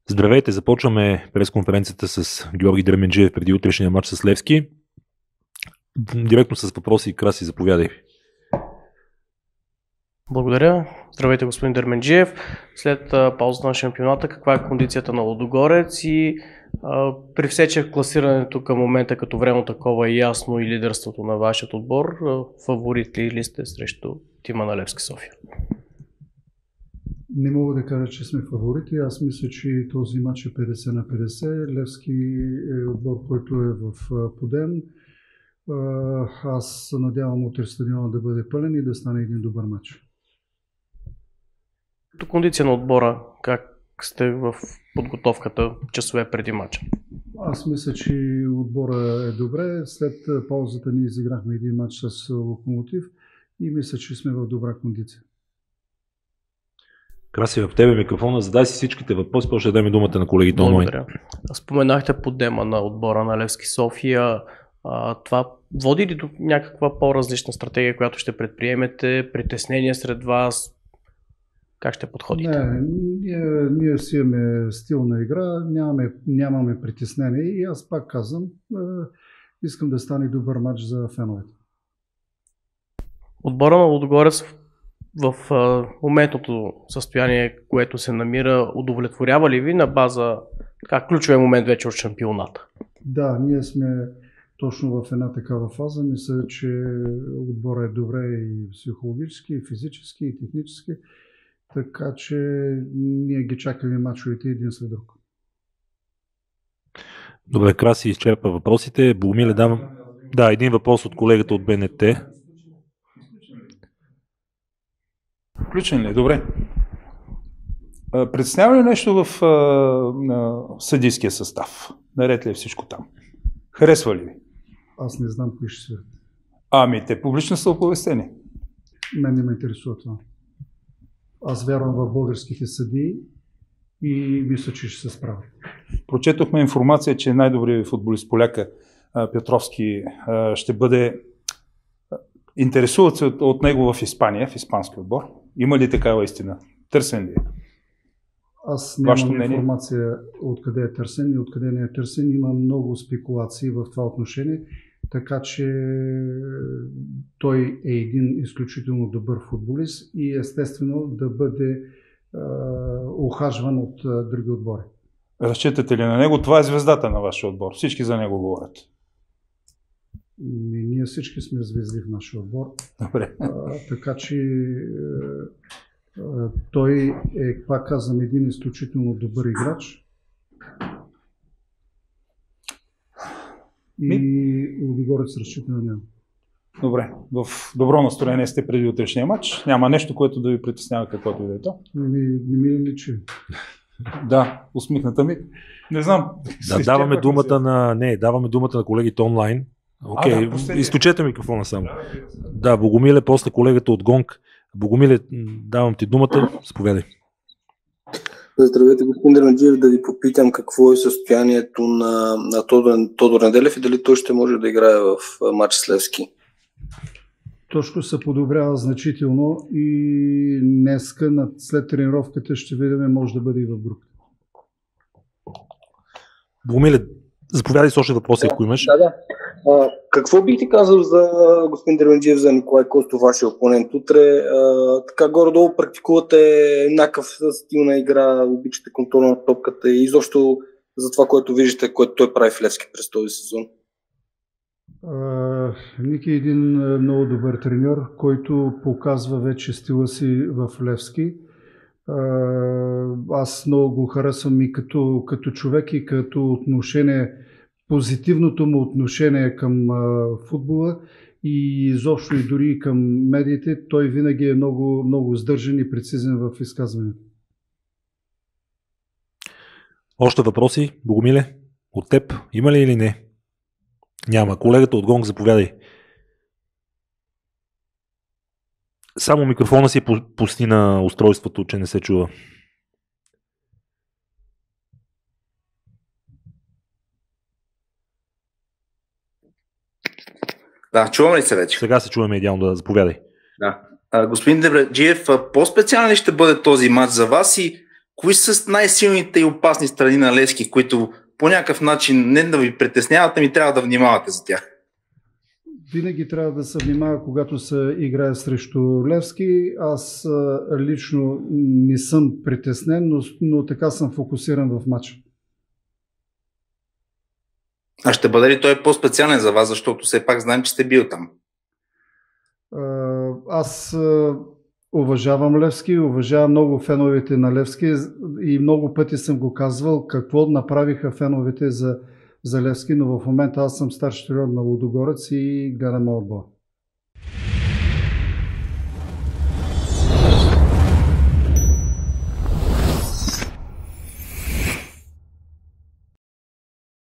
Здравейте, започваме пресконференцията с Георги Дерменджиев преди утрешния матч с Левски. Директно с въпроси и Краси, заповядай. Благодаря. Здравейте, господин Дерменджиев. След паузата на шампионата, каква е кондицията на Лудогорец и при все, че класирането към момента като време такова е ясно и лидерството на вашия отбор, фаворит ли сте срещу тима на Левски София? Не мога да кажа, че сме фаворити. Аз мисля, че този матч е 50 на 50. Левски е отбор, който е в подем. Аз се надявам утре стадиона да бъде пълен и да стане един добър матч. До кондиция на отбора, как сте в подготовката часове преди матча? Аз мисля, че отбора е добре. След паузата ние изиграхме един матч с Локомотив и мисля, че сме в добра кондиция. Краси, в тебе микрофона, задай си всичките въпроси, после ще дадем думата на колегите онлайн. Благодаря. Споменахте подема на отбора на Левски София. Това води ли до някаква по-различна стратегия, която ще предприемете? Притеснения сред вас? Как ще подходите? Ние си имаме стил на игра, нямаме притеснение и аз пак казвам, искам да стане добър матч за феновете. Отбора на Лудогорец в моментното състояние, което се намира, удовлетворява ли ви на база ключовия момент вече от шампионата? Да, ние сме точно в една такава фаза. Мисля, че отбора е добре и психологически, и физически, и технически. Така че ние ги чакаме мачовете един след друг. Добре, Краси изчерпа въпросите. Богомиле, давам. Да, един въпрос от колегата от БНТ. Включен ли? Добре. Притеснява ли нещо в съдийския състав? Наред ли е всичко там? Харесва ли ви? Аз не знам кои ще са. Те публично са оповестени. Мен не ме интересува това. Аз вярвам в българските съдии и мисля, че ще се справя. Прочетохме информация, че най-добрият футболист поляка Петровски ще бъде. Интересуват се от него в Испания, в испански отбор. Има ли такава истина? Търсен ли е? Аз нямам информация откъде е търсен и откъде не е търсен. Има много спекулации в това отношение, така че той е един изключително добър футболист и естествено да бъде ухажван от други отбори. Разчитате ли на него? Това е звездата на вашия отбор. Всички за него говорят. Ние всички сме звезди в нашия отбор. Добре. Така че той е, пак казвам, един изключително добър играч. И Лудогорец разчита на него. Добре. В добро настроение сте преди утрешния матч. Няма нещо, което да ви притеснява, каквото и да е то. Не ми личи. Да, усмихната ми. Не знам. Да, даваме думата на колегите онлайн. Окей, изключете микрофона само. Да, Богомиле, после колегата от Гонг. Богомиле, давам ти думата, заповядай. Здравейте, господин Дерменджиев, да ви попитам какво е състоянието на Тодор Неделев и дали той ще може да играе в матч с Левски. Точно се подобрява значително и днеска, след тренировката, ще видим, може да бъде и в група. Богомиле, заповядай с още въпроси, ако имаш. Да. Какво бихте казал за господин Дерменджиев, за Николай Костов, вашия опонент утре? Така горе-долу практикувате еднакъв стил на игра, обичате контрол на топката и изобщо за това, което виждате, което той прави в Левски през този сезон. Ники е един много добър треньор, който показва вече стила си в Левски. Аз много го харесвам и като човек и като отношение, позитивното му отношение към футбола и изобщо и дори към медиите. Той винаги е много, много сдържан и прецизен в изказването. Още въпроси, Богомиле? От теб има ли или не? Няма. Колегата от Гонг, заповядай. Само микрофона си пусти на устройството, че не се чува. Да, чуваме ли се вече? Сега се чуваме идеално, да, заповядай. Да. Господин Дерменджиев, по-специален ли ще бъде този матч за вас и кои са най-силните и опасни страни на Левски, които по някакъв начин не да ви притесняват, ами трябва да внимавате за тях? Винаги трябва да се внимава, когато се играе срещу Левски. Аз лично не съм притеснен, но така съм фокусиран в матча. А ще бъде ли той по-специален за вас, защото все пак знаем, че сте бил там? Аз уважавам Левски, уважавам много феновете на Левски и много пъти съм го казвал какво направиха феновете за Левски, но в момента аз съм старши треньор на Лудогорец и гледам отбор.